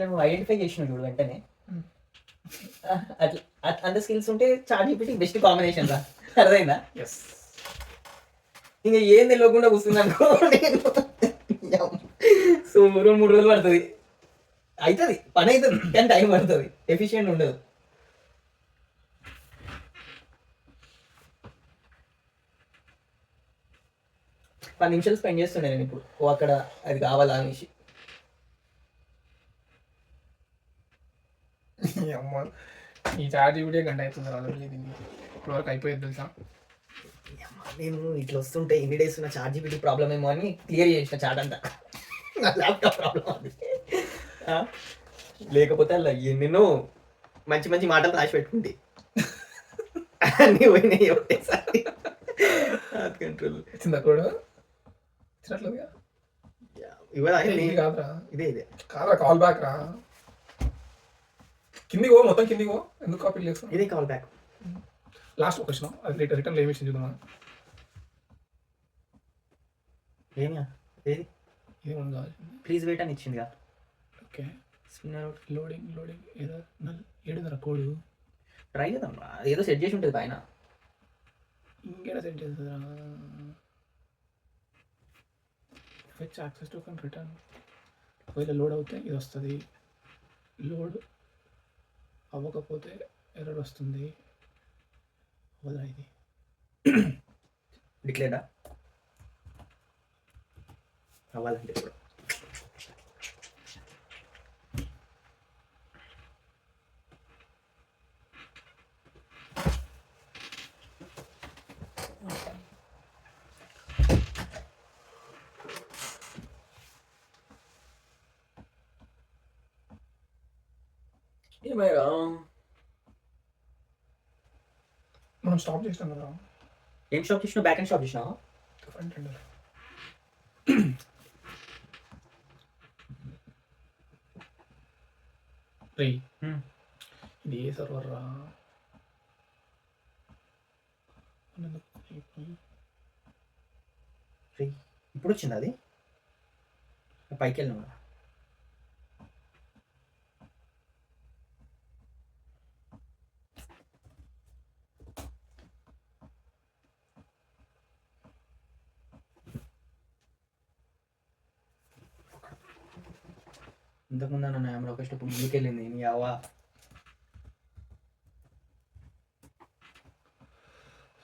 ఇట్లా నువ్వు ఐడెంటిఫై చేసినావు చూడు వెంటనే. అట్లా అంత స్కిల్స్ ఉంటే చాట్ జీపీటీ బెస్ట్ కాంబినేషన్ రా. అర్థమైందా? ఎస్. ఇంకా ఏం తెలియకుండా కూర్చుంది అనుకో నేను. సో 2-3 రోజులు పడుతుంది. అవుతుంది పని అవుతుంది కానీ టైం పడుతుంది, ఎఫిషియెంట్ ఉండదు. పది నిమిషాలు స్పెండ్ చేస్తుండే నేను ఇప్పుడు అక్కడ అది కావాలా అనేసి. అమ్మ ఈ చాట్ జీపీటీ గంట అవుతుంది ఆల్రెడీ, ఇప్పుడు వరకు అయిపోయేది తెలుసా. నేను ఇట్లా వస్తుంటే ఎన్ని డేస్ ఉన్న చాట్ జీపీటీ ప్రాబ్లం ఏమో అని క్లియర్ చేసిన చాట్ అంతా. ల్యాప్టాప్ ప్రాబ్లం అది. లేకపోతే అలా ఎన్నెన్నో మంచి మంచి మాటలు రాసి పెట్టుకుంటే అన్నీ పోయినాయి ఒకటేసారి. కంట్రోల్ వచ్చిందా కూడా ఇచ్చినట్లుగా కాదురా, ఇదే కాదురా, కాల్ బ్యాక్ రా. కిందికి మొత్తం కిందికి ఎందుకు కాపీ చేస్తాం? ఇదే కాల్ బ్యాక్. లాస్ట్ ఒక క్వశ్చన్, అది రిటర్న్ ఏమి ఇచ్చింది చూద్దామా? ఏది ఏముంది కాదు, ప్లీజ్ వెయిట్ అని ఇచ్చిందిగా. ఓకే, లోడింగ్ ఏదో ఏడుదరా కోడ్ ట్రై చేద్దాం. ఏదో సెట్ చేసి ఉంటుంది పైన. ఇంకేడా సెట్ చేస్తుందా? Fetch access to return. ఒకవేళ లోడ్ అవుతే ఇది వస్తుంది, లోడ్ అవ్వకపోతే ఎర్రర్ వస్తుంది. అవ్వదా ఇది? డిక్లేర్డా అవ్వాలంటే ఇప్పుడు ఏమైనా మనం స్టాప్ చేసినాం కదా. ఏం స్టాప్ చేసినా? బ్యాక్ అండ్ స్టాప్ చేసినా? ఫ్రంట్ ఎండ్ రే, ఇది ఏ సర్వర్ రా? ఇప్పుడు వచ్చింది అది పైకి వెళ్ళినా. ఇంతకుముందు అన్న లోకేష్ ఇప్పుడు ముందుకు వెళ్ళింది. నీ అవ్వా.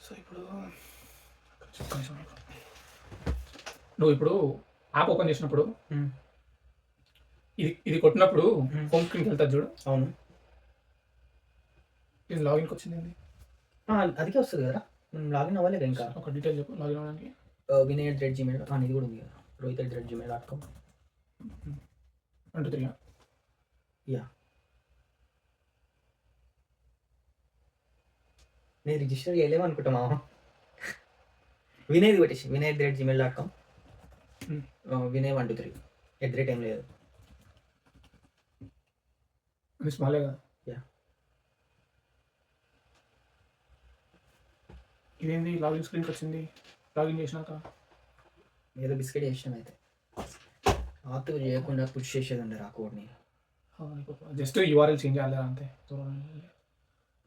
సో ఇప్పుడు నువ్వు ఇప్పుడు యాప్ ఓపెన్ చేసినప్పుడు ఇది కొట్టినప్పుడు హోమ్ స్క్రీన్కి వెళ్తారు చూడు. అవును, ఇది లాగిన్కి వచ్చింది. అదికే వస్తుంది కదా. లాగిన్ అవ్వలేదు ఇంకా. ఒక డీటెయిల్ చెప్పు లాగిన్ అవ్వడానికి. vinay@gmail. ఇది కూడా ఉంది కదా, rohit@gmail.com. 1 2 3. యా, నేను రిజిస్టర్ చేయలేము అనుకుంటామా. వినయ్ కొట్టేసి vinay@gmail.com. వినయ్ 1 2 3 @ లేదు. అది స్మాలే కదా. యా, ఇదేంది లాగిన్ స్క్రీన్కి వచ్చింది? లాగిన్ చేసినాక ఏదో బిస్కెట్ చేసాం అయితే. ఆతు చేయకుండా పుష్ చేసేది ఉండరు ఆ కోడ్ని. జస్ట్ యూఆర్ఎల్ చేంజ్ చేయాలి అంతే.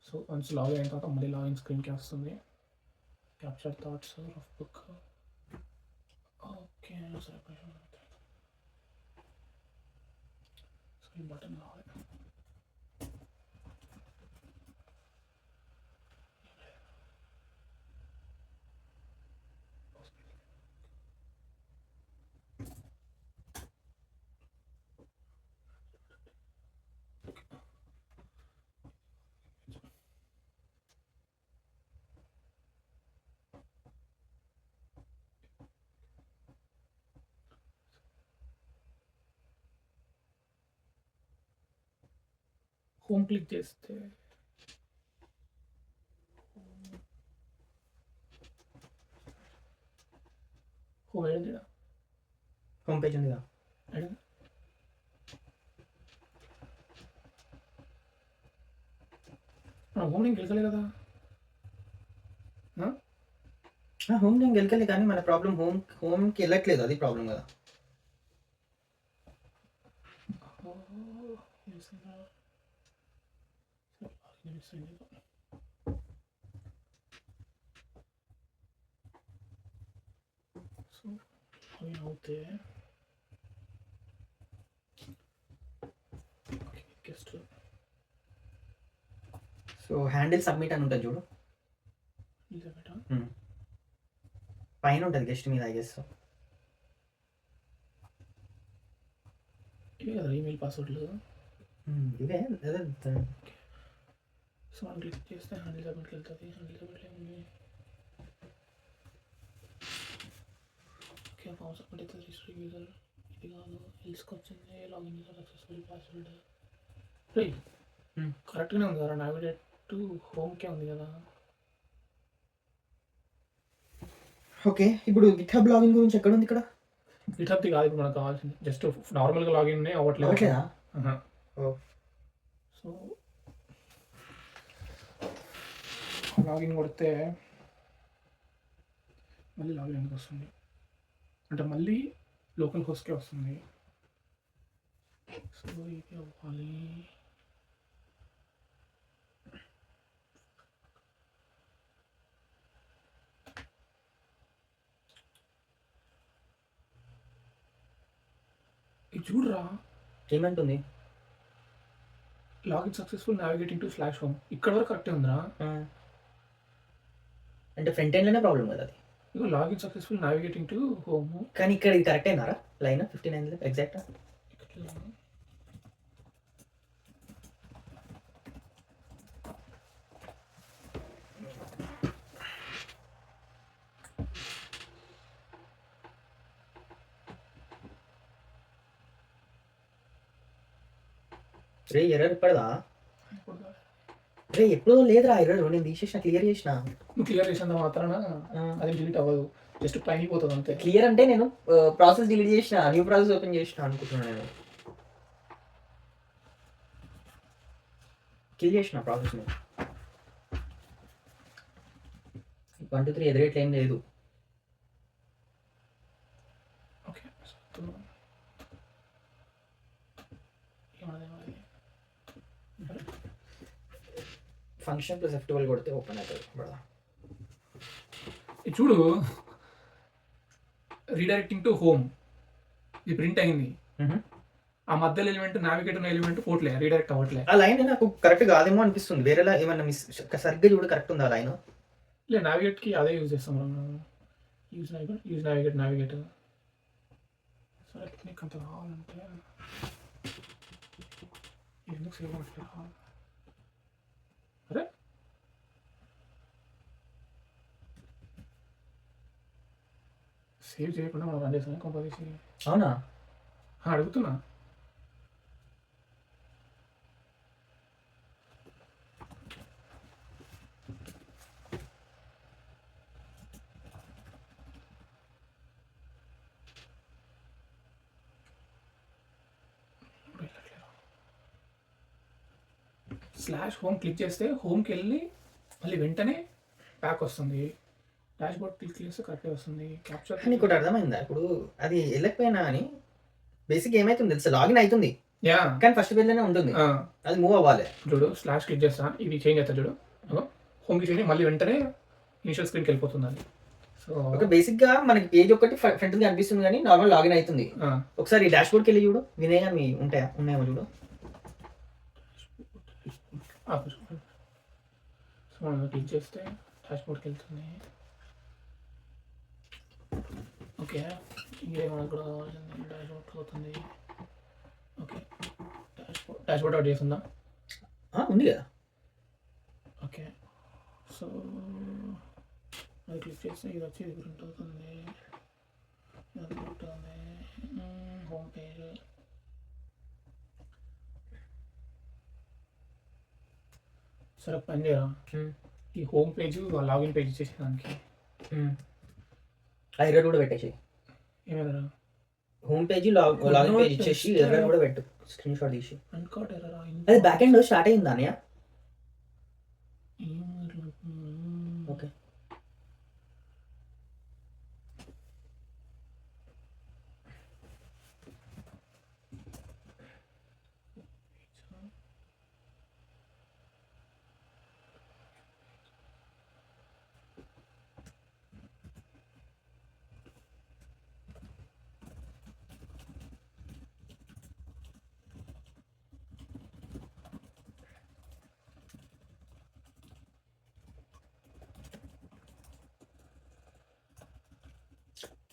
సో వన్స్ లాగిన్ అయిన తర్వాత మళ్ళీ లాగిన్ స్క్రీన్కి వస్తుంది. Capture thoughts of book. Okay, so ఈ బటన్ కావాలి. హోమ్ క్లిక్ చేస్తే హోమ్ ఏది? హోమ్ పేజ్ ఉందిగా. హోమ్ లింక్ వెళ్ళలే కదా. హోమ్ లింక్ వెళ్ళలే కానీ మన ప్రాబ్లం హోమ్కి వెళ్ళట్లేదు. అది ప్రాబ్లం కదా. సో అవి అవుతే గెస్ట్ సో హ్యాండిల్ సబ్మిట్ అని ఉంటుంది చూడు, పైన ఉంటుంది గెస్ట్ మీద ఐ గెస్. ఇవి కదా ఈమెయిల్ పాస్వర్డ్లు. ఇవే అదే. సో మనం క్లిక్ చేస్తే హ్యాండిల్ సబ్మిట్కి వెళ్తుంది. హ్యాండిల్ సబ్మిట్లో ఏముంది? ఓకే, ఫామ్ సబ్మిట్ అయితే రిజిస్టర్ యూజర్ ఇది కాదు, ఎల్స్కి వచ్చింది. Login user successful password. కరెక్ట్గానే ఉంది కదా, నావిగేట్ టు హోమ్కే ఉంది కదా. ఓకే, ఇప్పుడు గిట్హబ్ లాగిన్ గురించి ఎక్కడ ఉంది ఇక్కడ? గిట్హబ్ది కాదు ఇప్పుడు మనకు కావాల్సింది, జస్ట్ నార్మల్గా లాగిన్ అవ్వట్లేదు. సో లాగిన్ కొడితే మళ్ళీ లాగిన్ ఎందుకు వస్తుంది అంటే మళ్ళీ లోకల్ హోస్ట్కే వస్తుంది. సో ఇది అవ్వాలి. ఇది చూడరా ఏమంటుంది? Login successful navigating to /home. ఇక్కడ వరకు కరెక్టే ఉందిరా. అంటే ఫ్రంట్ ఎండ్లోనే ప్రాబ్లం కదా అది. ఇగో login successful navigating to home. కానీ ఇక్కడ ఇది కరెక్ట్ అయినారా లైన్ 59 ఎగ్జాక్ట్? రే ఎర్రర్ ఇప్పటిదా? రే ఎప్పుడో లేదురా ఎర్రర్, నేను తీసేసిన, క్లియర్ చేసిన. నువ్వు క్లియర్ చేసినంత మాత్రాన అది డిలీట్ అవ్వదు, జస్ట్ పైన పోతుంది అంతే. క్లియర్ అంటే నేను ప్రాసెస్ డిలీట్ చేసిన, న్యూ ప్రాసెస్ ఓపెన్ చేసిన అనుకుంటున్నాను. నేను కిల్ చేసిన ప్రాసెస్ని. 1 2 3 ఎదురేట్లు ఏం లేదు. ఓకే, ఫంక్షన్ ప్లస్ F12 కొడితే ఓపెన్ అవుతుంది. ఇది చూడు, రీడైరెక్టింగ్ టు హోమ్ ఇది ప్రింట్ అయింది. ఆ మధ్యలో ఎలిమెంట్ నావిగేటర్ ఎలిమెంట్ పోట్లే, రీడైరెక్ట్ అవ్వట్లే. ఆ లైన్ నాకు కరెక్ట్ కాదేమో అనిపిస్తుంది. వేరేలా ఏమన్నా మిస్, సరిగ్గా చూడు కరెక్ట్ ఉంది ఆ లైన్. లేదు, నావిగేట్కి అదే యూజ్ చేస్తాం మనం. Use navigator. సరే, నీకు అంత కావాలంటే ఎందుకు సేవ్ అవ్వట్లేదు? అరే సేవ్ చేయకుండా మనం రన్ చేస్తాం కంపల్సరీ. అవునా? అడుగుతున్నా. /home క్లిక్ చేస్తే హోమ్కి వెళ్ళి మళ్ళీ వెంటనే బ్యాక్ వస్తుంది. డాష్ బోర్డ్ క్లిక్ చేస్తే కరెక్ట్గా వస్తుంది. క్యాప్చర్ నీకు ఒకటి అర్థమైందా? ఇప్పుడు అది వెళ్ళకపోయినా అని బేసిక్ ఏమైతుంది తెలుసా, లాగిన్ అవుతుంది కానీ ఫస్ట్ పేజ్లోనే ఉంటుంది, అది మూవ్ అవ్వాలి. చూడు, / క్లిక్ చేస్తా, ఇది చేంజ్ అవుతుంది చూడు, హోమ్కి చేంజ్ మళ్ళీ వెంటనే ఇనిషియల్ స్క్రీన్కి వెళ్ళిపోతుంది అది. సో ఓకే, బేసిక్గా మనకి పేజ్ ఒకటి ఫ్రంట్గా అనిపిస్తుంది కానీ నార్మల్ లాగిన్ అవుతుంది. ఒకసారి డాష్ బోర్డ్కి వెళ్ళి చూడు, వినయ్ అని ఉన్నాయేమో చూడు. సో మనం క్లిక్ చేస్తే డాష్ బోర్డ్కి వెళ్తుంది. ఓకే, ఇంకే మనకు కూడా కావాల్సింది డాష్ బోర్డ్కి అవుతుంది. ఓకే, డాష్ బోర్డ్ అవుట్ చేస్తుందా? ఉంది కదా. ఓకే, సో అది క్లిక్ చేస్తే ఇది వచ్చి ఇది ప్రింట్ అవుతుంది. ఇది ఉంటుంది హోమ్ పేజ్. సరే, పని చేయరా, ఈ హోమ్ పేజ్ లాగిన్ పేజ్ ఇచ్చేసేదానికి ఆ ఎర్రర్ కూడా పెట్టేసి, ఏమైనా హోమ్ పేజ్ లాగిన్ పేజ్ ఇచ్చేసి ఎర్రర్ కూడా పెట్టు, స్క్రీన్ షాట్ తీసి. అన్కాట్ ఎర్రర్. అది బ్యాక్ ఎండ్ స్టార్ట్ అయిందా అన్నయ్య? ఓకే,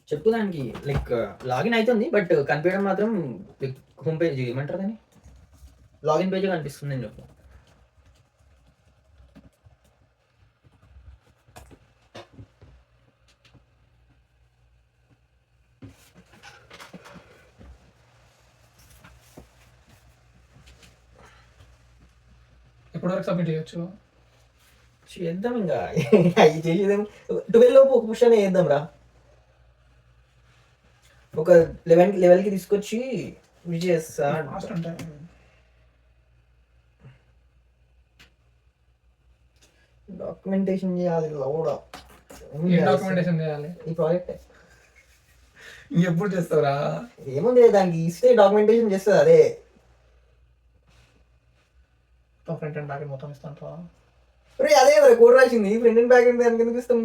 చెప్పు దానికి లైక్ లాగిన్ అవుతుంది బట్ కనిపించడం మాత్రం లైక్ హోమ్ పేజ్ ఏమంటారు దాన్ని లాగిన్ పేజ్ కనిపిస్తుంది అని చెప్పు. ఎప్పటి వరకు సబ్మిట్ చేయొచ్చు? చేద్దాం ఇంకా అవి చేసేదేం 12 లోపు ఒక పుష్ అనే చేద్దాం రా. ఒక 11 లెవెల్కి తీసుకొచ్చి ఇది చేస్తా. ఫాస్ట్ అంటే డాక్యుమెంటేషన్ చేయాలి కూడా. ఏం డాక్యుమెంటేషన్ చేయాలి? ఈ ప్రాజెక్ట్ ఎప్పుడు చేస్తారా? ఏముంది దానికి ఇస్తే డాక్యుమెంటేషన్ చేస్తుంది అదే. ఫ్రంట్ అండ్ బ్యాక్ మొత్తం ఇస్తాను. రే అదే మరి కోడ్ రాసింది ఫ్రంట్ అండ్ బ్యాక్ అండ్ దానికి ఎందుకు ఇస్తాం?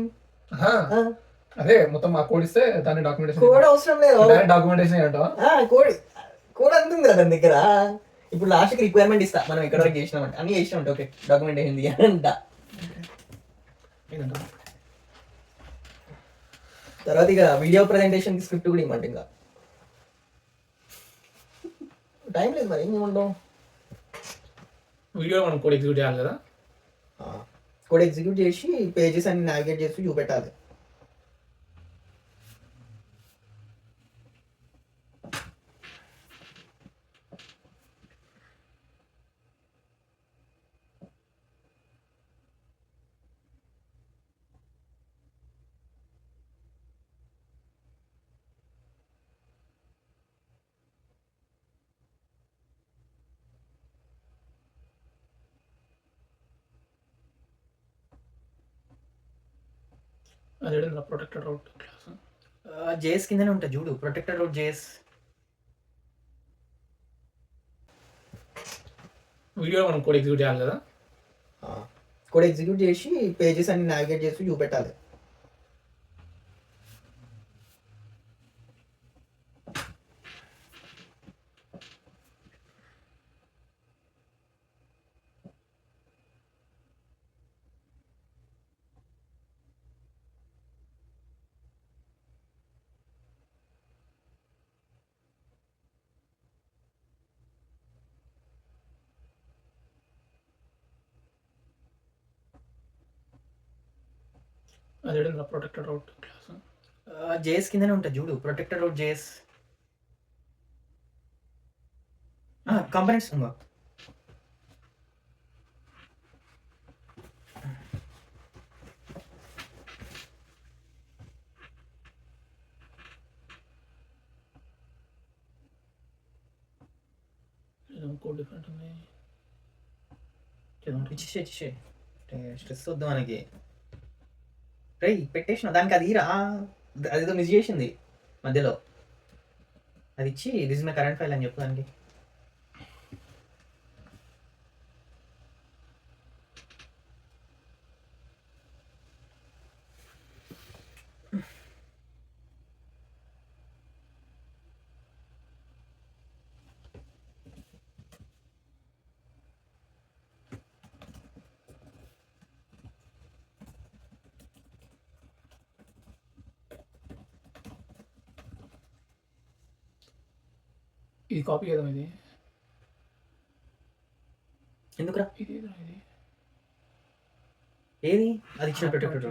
అదే మొత్తం ఆ కోడ్ ఇస్తే దాన్ని డాక్యుమెంటేషన్. కోడ్ అవసరం లేదు, డాక్యుమెంటేషన్ ఏంటో కోడ్ కోడ్ అంతుంది కదా దాని దగ్గర. ఇప్పుడు లాస్ట్కి రిక్వైర్మెంట్ ఇస్తా మనం ఎక్కడ వరకు చేసినామంటే అన్ని చేసినామంటే ఓకే డాక్యుమెంటేషన్ అంట. తర్వాత ఇక వీడియో ప్రజెంటేషన్ స్క్రిప్ట్ కూడా ఇవ్వమంట. ఇంకా టైం లేదు మరి ఏం ఉండవు. వీడియో మనం కోడ్ ఎగ్జిక్యూట్ చేయాలి కదా, కోడ్ ఎగ్జిక్యూట్ చేసి పేజెస్ అన్ని నావిగేట్ చేసి చూపెట్టాలి. అదే ప్రొటెక్టెడ్ రౌట్ క్లాస్ జేఎస్ కిందనే ఉంటుంది చూడు, ప్రొటెక్టెడ్ రౌట్ జేఎస్. వీడియో మనం కోడ్ ఎగ్జిక్యూట్ చేయాలి కదా, కోడ్ ఎగ్జిక్యూట్ చేసి పేజెస్ అన్ని నావిగేట్ చేసి చూపెట్టాలి. అదే ప్రొటెక్టెడ్ రౌట్ క్లాస్ జేఎస్ కిందనే ఉంటుంది చూడు, ప్రొటెక్టెడ్ రౌట్ జేఎస్. కాంపనెంట్స్ కోడ్ డిఫరెంట్ ఉంది. ఇచ్చే స్ట్రెస్ వద్దు మనకి. రై పెట్టేసిన దానికి అది రా, అదేదో మిస్ చేసింది మధ్యలో. అది ఇచ్చి దిస్ మై కరెంట్ ఫైల్ అని చెప్పు దానికి. ఇది కాపీ చేద్దాం. ఇది ఎందుకురా ఇది ఇది ఏది అది ఇచ్చిన protected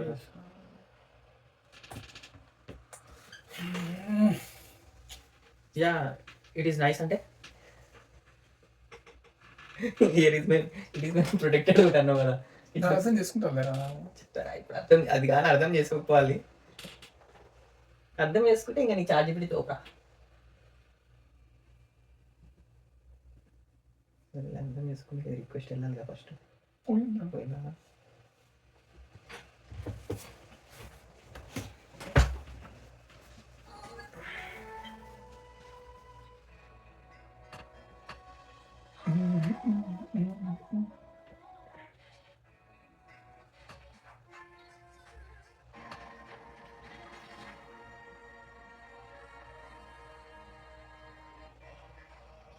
yeah it is nice అంటే ప్రొటెక్టెడ్ అన్నావు కదా, అర్థం చేసుకుంటాం లేదా చెప్తారా ఇప్పుడు అర్థం అది కానీ అర్థం చేసుకోవాలి. అర్థం చేసుకుంటే ఇంకా నీ ఛార్జ్ పెడితే ఒక అర్థం చేసుకుంటే రిక్వెస్ట్ వెళ్ళాలి కదా ఫస్ట్. పోయిందా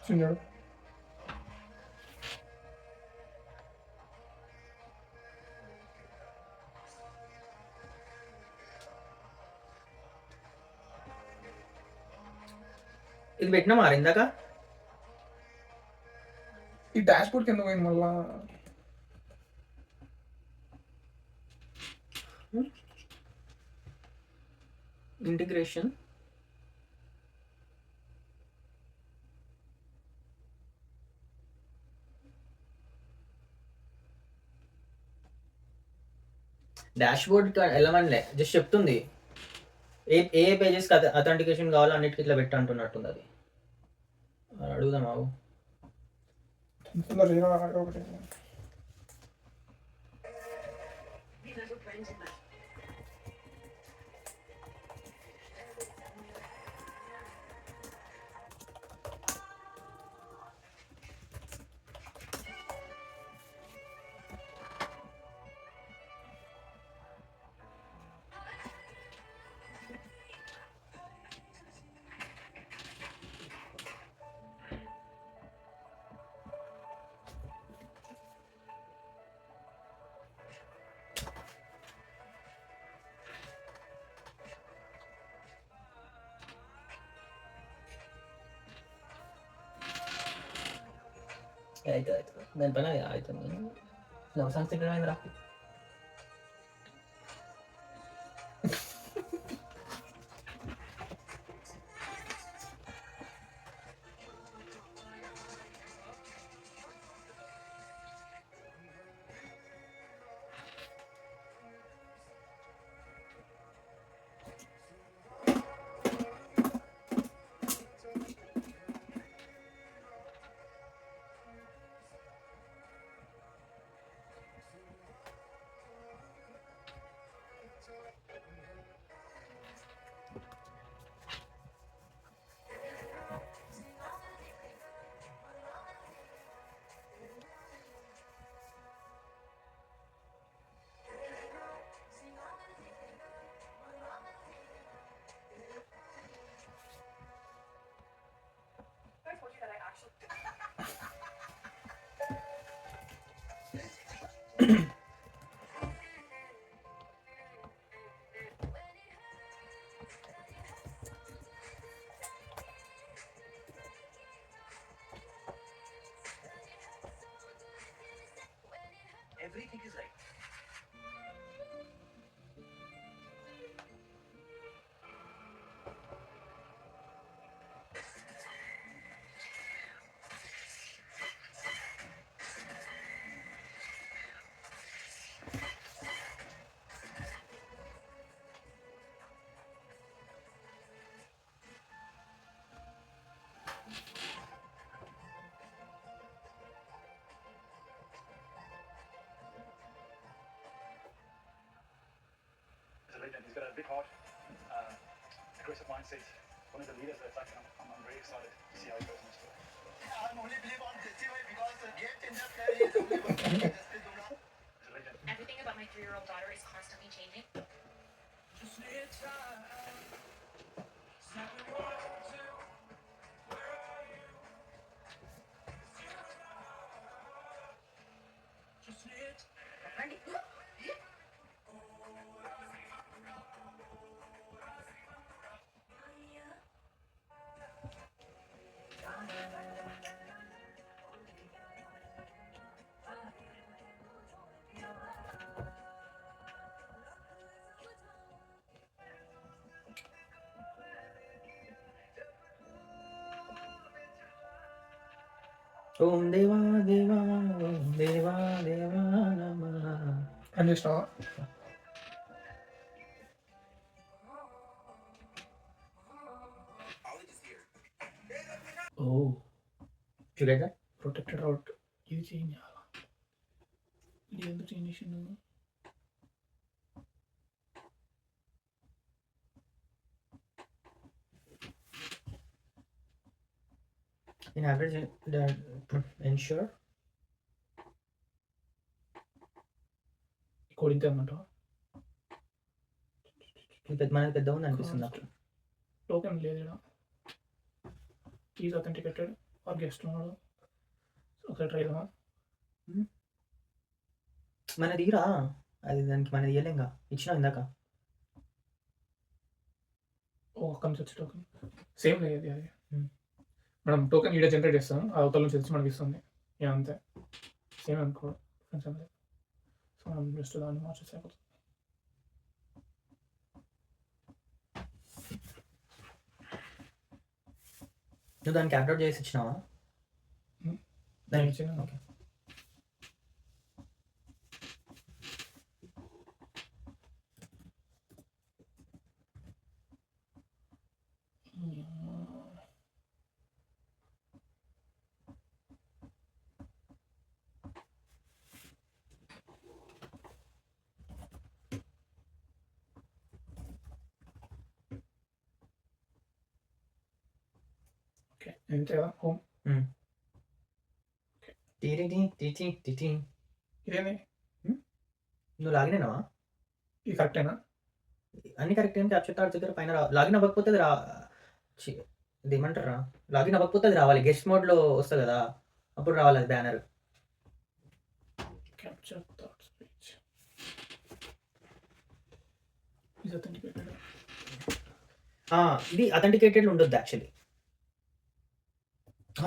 చూడు ఇది పెట్టినా మారు ఇందాక ఈ డాష్ బోర్డ్ కింద పోయింది మళ్ళా. ఇంటిగ్రేషన్ డాష్ బోర్డ్ వెళ్ళమనిలే, జస్ట్ చెప్తుంది ఏ పేజెస్కి అథెంటికేషన్ కావాలో అన్నిటికి ఇట్లా పెట్టి అంటున్నట్టుంది అది. అడుగుదాం బాబు. ఒకటి అయితే దానిపైన అవుతుంది. లవ్ సాంగ్స్ తిట్టమైందిరా. Everything is right. He's got a big heart, aggressive mindset, one of the leaders of the attack, and I'm very excited to see how he goes in the story. I'm only believe on Jesse because the game changer player is only one. He's a legend. Everything about my 3-year-old daughter is constantly changing. ఓం దేవా దేవా ఓం దేవా దేవా నమః. అని చేసినావా? ఓ చూడగా protected out ఇది change చేయాలా? ఇది ఎందుకు చేంజ్ చేసిండు? in average ensure కోడ్ ఇంతే అనమాట. మనది పెద్ద ఉంది అనిపిస్తుంది నాకు. టోకెన్ లేదు ఇక్కడ. ఈజ్ అథెంటికేటెడ్ ఆర్ గెస్ట్ ఉన్నాడు. ఒకసారి ట్రై చేద్దామా? మనది రా అది దానికి మనది ఇయ్యలేంగా, ఇచ్చినా ఇందాక. ఓ అక్కడి నుంచి వచ్చే టోకెన్ సేమ్ లేదు అది. మనం టోకెన్ వీడియో జనరేట్ చేస్తాం, ఆ అవతల నుంచి తెచ్చి మనకి ఇస్తుంది. యా అంతే, సేమ్ అనుకో, డిఫరెన్స్ ఏం లేదు. సో మనం జస్ట్ దాన్ని మార్చేసి అయిపోతుంది. నువ్వు దానికి అప్లోడ్ చేసి ఇచ్చినావా? దానికి ఇచ్చిన ఓకే. ఓకే అంతే కదా. హోమ్ ఇదేంది, నువ్వు లాగిన్ అయినావా? ఇది కరెక్టేనా? అన్ని కరెక్ట్ ఏం క్యాప్చర్ కార్డ్ దగ్గర పైన లాగిన్ అవ్వకపోతే అది ఇది ఏమంటారా, లాగిన్ అవ్వకపోతే అది రావాలి, గెస్ట్ మోడ్లో వస్తుంది కదా, అప్పుడు రావాలి అది banner. Capture thoughts page is authenticated. ఇది అథెంటికేటెడ్ ఉండొద్దు యాక్చువల్లీ.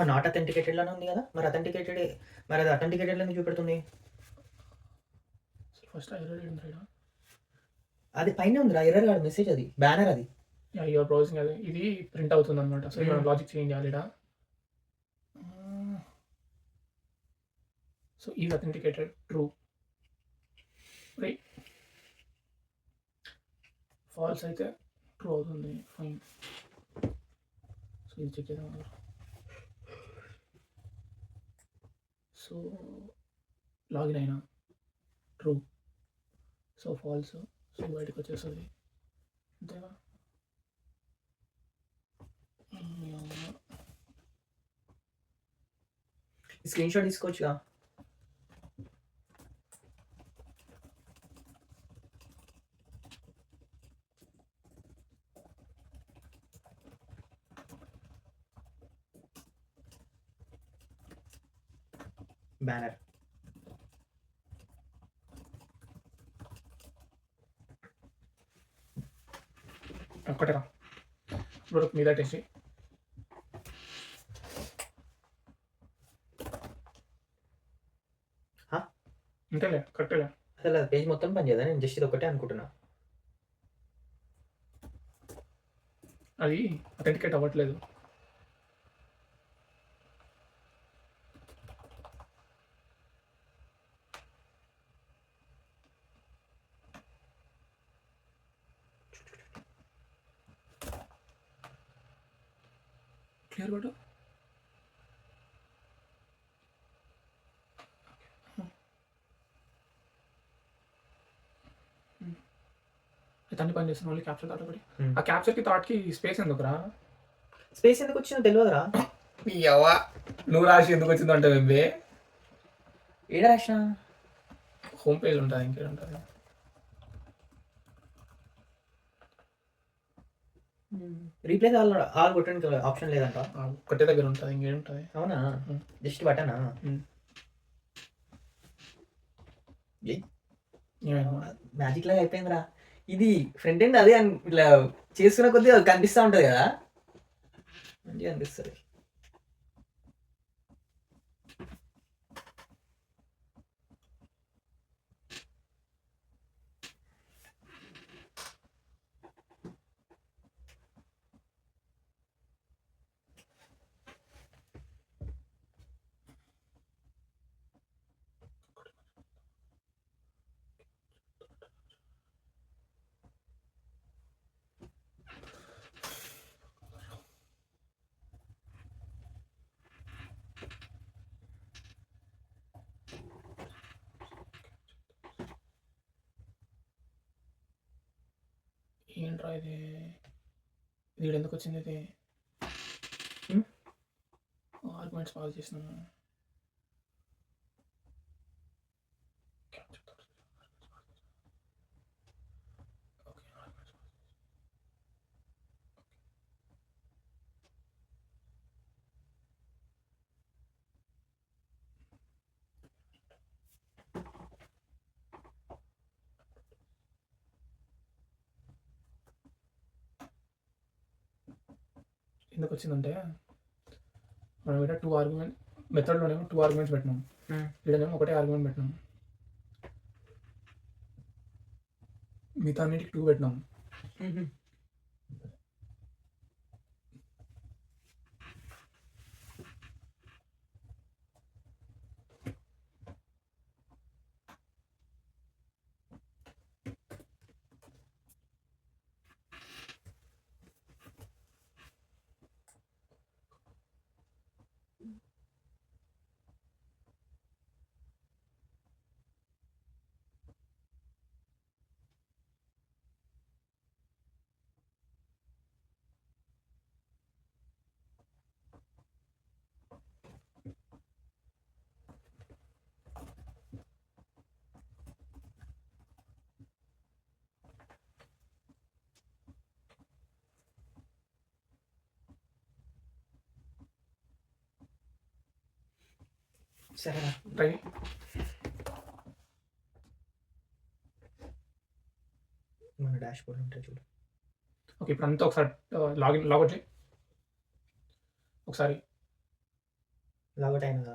నాట్ అథెంటికేటెడ్ లానే ఉంది కదా, మరి అథెంటికేటెడ్, మరి అది అథెంటికేటెడ్ అని చూపెడుతుంది. ఫస్ట్ ఎర్రర్ ఏంద్రా, అది పైన ఉందిరా ఎర్రర్ కాదు, మెసేజ్ అది బ్యానర్ అది. యువర్ బ్రౌజింగ్, అది ఇది ప్రింట్ అవుతుంది అనమాట. సో మనం లాజిక్ చేంజ్ చేయాలి ఇక్కడ. So is authenticated true, right. False అయితే ట్రూ అవుతుంది, ఫైన్. సో ఇది చెక్ చేద్దాం. సో లాగిన్ అయినా ట్రూ, సో ఫాల్స్, సో బయటకు వచ్చేస్తుంది అంతేగా. స్క్రీన్ షాట్ తీసుకోవచ్చుగా. బ్యానర్ ఒక్కటేరా ఇప్పుడు మీద టెస్ట్ చేయి. అంతేలే, కరెక్టేలే. అసలు పేజ్ మొత్తం పని చేయదా, నేను జస్ట్ ఇది ఒకటే అనుకుంటున్నా. అది అథెంటికేట్ అవ్వట్లేదు. క్లియర్ కొట్టు. అన్ని పని చేస్తున్నాను, ఓన్లీ క్యాప్చర్ థాట్ ఒకటి. ఆ క్యాప్చర్కి థాట్కి స్పేస్ ఎందుకురా? స్పేస్ ఎందుకు వచ్చిందో తెలియదురా. నువ్వు రాసి ఎందుకు వచ్చిందో అంటే వెబ్బే ఏడ రాసిన హోమ్ పేజ్ ఉంటుంది, ఇంకేం ఉంటుంది. రీప్లేస్ ఆల్ కొట్టడానికి ఆప్షన్ లేదంట. ఒకటే దగ్గర ఉంటుంది, ఇంకేం ఉంటుంది. అవునా, జస్ట్ బటనా? మ్యాజిక్ లాగా అయిపోయిందిరా ఇది. ఫ్రంట్ ఎండ్ అదే ఇట్లా చేసుకున్న కొద్దీ అది కనిపిస్తూ ఉంటుంది కదా, మంచిగా అనిపిస్తుంది. ఏంట్రా ఇది, ఇది ఎందుకు వచ్చింది? ఇది ఆర్గ్యుమెంట్స్ పాస్ చేసినాను. ఎందుకు వచ్చిందంటే మనం ఇక్కడ 2 ఆర్గ్యుమెంట్ మెథడ్లోనేమో 2 ఆర్గ్యుమెంట్స్ పెట్టినాం, ఇక్కడనేమో ఒకటే ఆర్గ్యుమెంట్ పెట్టినాం, మిగతా అన్నిటికి 2 పెట్టినాం. సరేనా? ట్రై. మన డాష్ బోర్డ్ ఉంటుంది చూడు. ఓకే, ఇప్పుడు అంతా ఒకసారి లాగౌట్ చేయి ఒకసారి. లాగౌట్ అయినదా?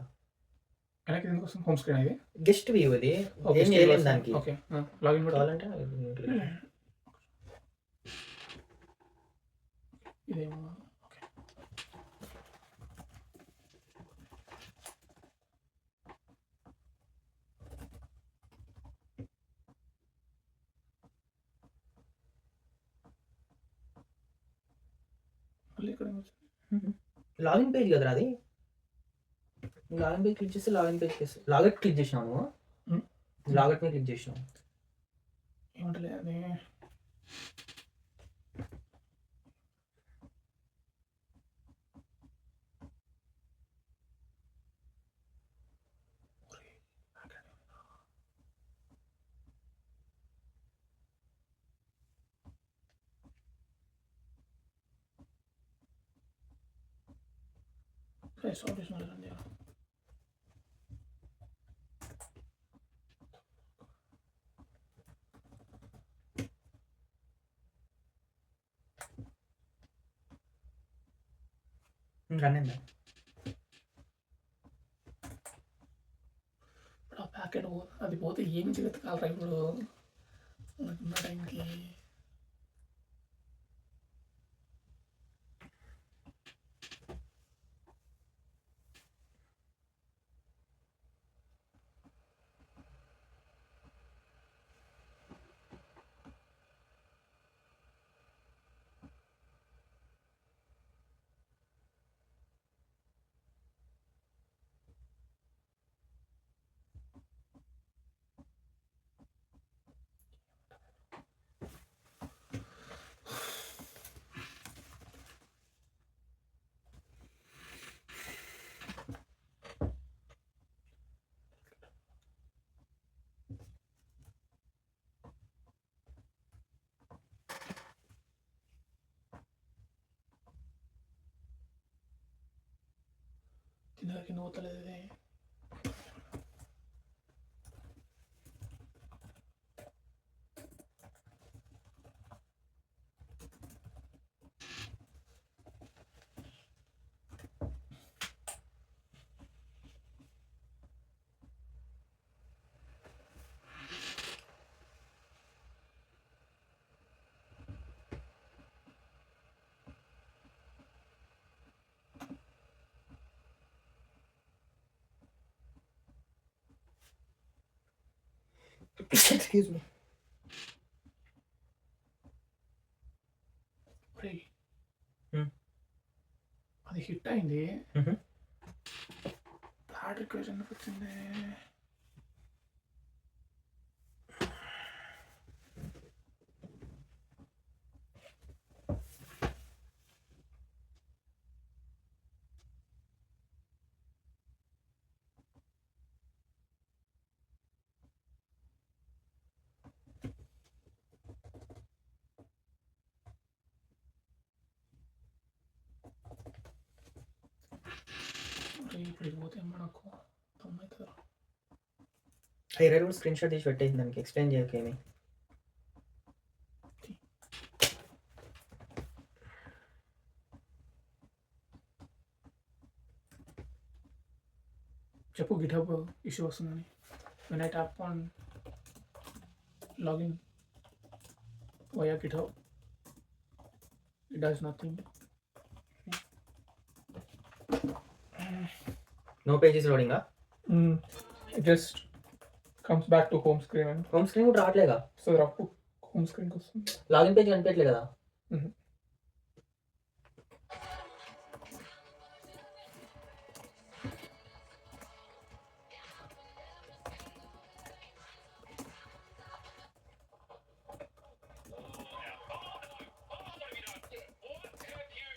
వెనక్కి ఎందుకు వస్తుంది? హోమ్ స్క్రీన్ ఇది. గెస్ట్ వ్యూ అది, ఓకే, ఏం చేయలేము దానికి. ఓకే, లాగిన్ బట్టి కావాలంటే ఇదేమో. ఓకే, మళ్ళీ ఇక్కడ లాగిన్ పేజ్ కదరా అది. లాగిన్ పేజ్ క్లిక్ చేస్తే లాగిన్ పేజ్ లాగౌట్ క్లిక్ చేసినావు, లాగౌట్ మీద క్లిక్ చేసినావు. ఏమంటలే అది. రన్ అయిందా? ఇప్పుడు ఆ ప్యాకెట్ అది పోతే ఏం వెతకాలరా ఇప్పుడు ఉన్న టైంకి. తినడానికి నూతలేదు ఇది. Excuse me. అది హిట్ అయింది. Mhm. బ్యాడ్ రిక్వెస్ట్ ఎందుకు వచ్చింది? ఇప్పుడు పోతే మనకు అవుతుందా? ఆ ఎర్రర్ కూడా స్క్రీన్ షాట్ తీసి పెట్టేసి దానికి ఎక్స్ప్లెయిన్ చేయకేమి. చెప్పు గిట్హబ్ ఇష్యూ వస్తుందని. When I tap on login via GitHub, it does nothing. No pages లోడింగా? It just comes back to home screen and home screen కూడా రావట్లేగా? so home screen వస్తుంది. లాగిన్ పేజ్ కనిపించట్లే కదా?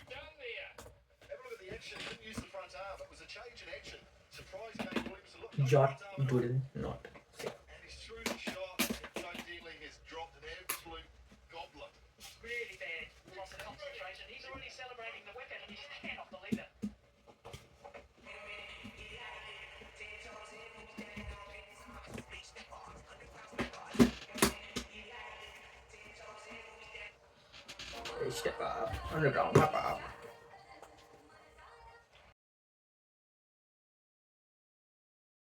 Have a look at the action. Didn't use the front arm. It was a change in action. Surprised Kane Williamson looked at the Jot front arm. doodle not. And he's through the shot. Joe Dealing has dropped an absolute goblet. Really bad loss of concentration. He's already celebrating the weapon and he cannot believe it. Step up, underground, map up.